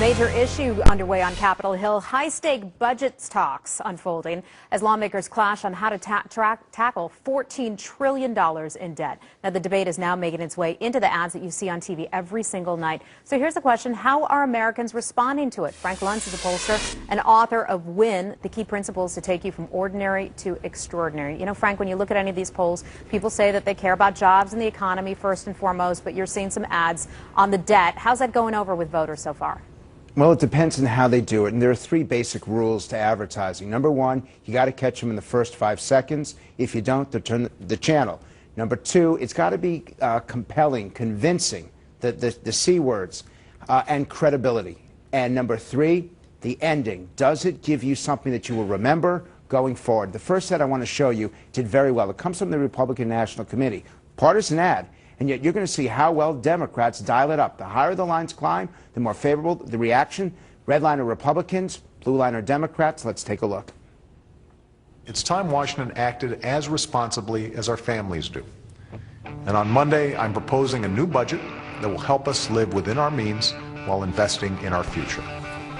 Major issue underway on Capitol Hill, high-stake budget talks unfolding as lawmakers clash on how to tackle $14 trillion in debt. Now, the debate is now making its way into the ads that you see on TV every single night. So here's the question, how are Americans responding to it? Frank Luntz is a pollster and author of Win, the Key Principles to Take You from Ordinary to Extraordinary. You know, Frank, when you look at any of these polls, people say that they care about jobs and the economy first and foremost, but you're seeing some ads on the debt. How's that going over with voters so far? Well, it depends on how they do it, and there are three basic rules to advertising. Number one, you got to catch them in the first 5 seconds. If you don't, they'll turn the channel. Number two, it's got to be compelling, convincing, the C words, and credibility. And number three, the ending. Does it give you something that you will remember going forward? The first ad I want to show you did very well. It comes from the Republican National Committee. Partisan ad. And yet you're going to see how well Democrats dial it up. The higher the lines climb, the more favorable the reaction. Red line are Republicans, blue line are Democrats. Let's take a look. It's time Washington acted as responsibly as our families do. And on Monday, I'm proposing a new budget that will help us live within our means while investing in our future.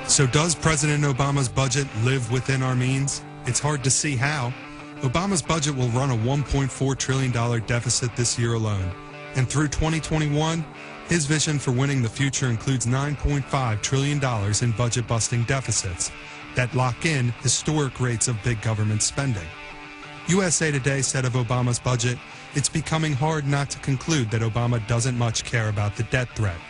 So does President Obama's budget live within our means? It's hard to see how. Obama's budget will run a $1.4 trillion deficit this year alone. And through 2021, his vision for winning the future includes $9.5 trillion in budget-busting deficits that lock in historic rates of big government spending. USA Today said of Obama's budget, it's becoming hard not to conclude that Obama doesn't much care about the debt threat.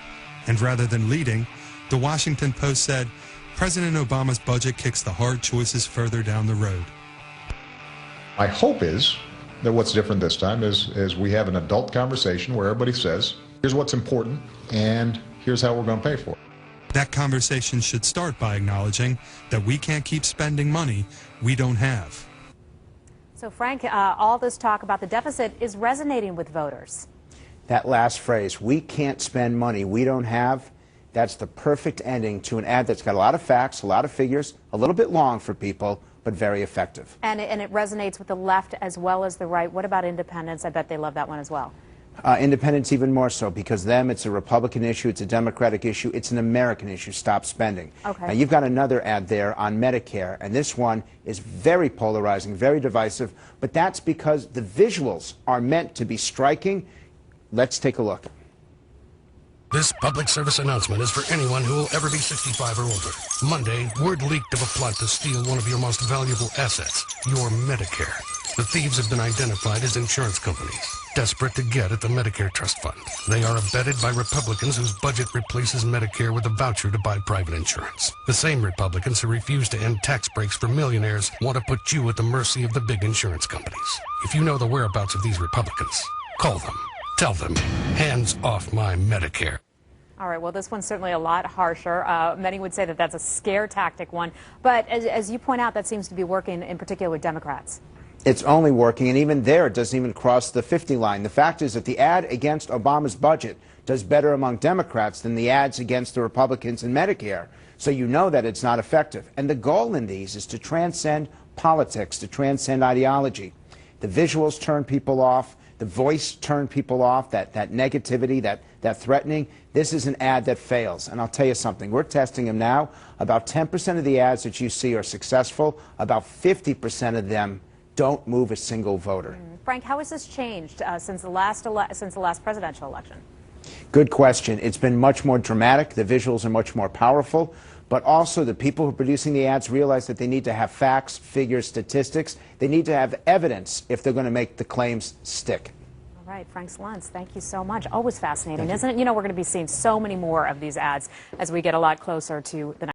And rather than leading, the Washington Post said, President Obama's budget kicks the hard choices further down the road. My hope is that what's different this time is we have an adult conversation where everybody says, here's what's important, and here's how we're going to pay for it. That conversation should start by acknowledging that we can't keep spending money we don't have. So, Frank, all this talk about the deficit is resonating with voters. That last phrase, we can't spend money we don't have, that's the perfect ending to an ad that's got a lot of facts, a lot of figures, a little bit long for people, but very effective. And it resonates with the left as well as the right. What about independents? I bet they love that one as well. Independents even more so, because them, it's a Republican issue, it's a Democratic issue, it's an American issue. Stop spending. Okay. Now, you've got another ad there on Medicare, and this one is very polarizing, very divisive, but that's because the visuals are meant to be striking. Let's take a look. This public service announcement is for anyone who will ever be 65 or older. Monday, word leaked of a plot to steal one of your most valuable assets, your Medicare. The thieves have been identified as insurance companies, desperate to get at the Medicare Trust Fund. They are abetted by Republicans whose budget replaces Medicare with a voucher to buy private insurance. The same Republicans who refuse to end tax breaks for millionaires want to put you at the mercy of the big insurance companies. If you know the whereabouts of these Republicans, call them. Tell them, hands off my Medicare. All right, well, this one's certainly a lot harsher. Many would say that that's a scare tactic one. But as you point out, that seems to be working in particular with Democrats. It's only working, and even there, it doesn't even cross the 50 line. The fact is that the ad against Obama's budget does better among Democrats than the ads against the Republicans in Medicare. So you know that it's not effective. And the goal in these is to transcend politics, to transcend ideology. The visuals turn people off. The voice turned people off, that negativity, that threatening. This is an ad that fails. And I'll tell you something. We're testing them now. About 10% of the ads that you see are successful. About 50% of them don't move a single voter. Frank, how has this changed since the last presidential election? Good question. It's been much more dramatic. The visuals are much more powerful. But also the people who are producing the ads realize that they need to have facts, figures, statistics. They need to have evidence if they're going to make the claims stick. All right, Frank Luntz, thank you so much. Always fascinating, isn't it? You know, we're going to be seeing so many more of these ads as we get a lot closer to the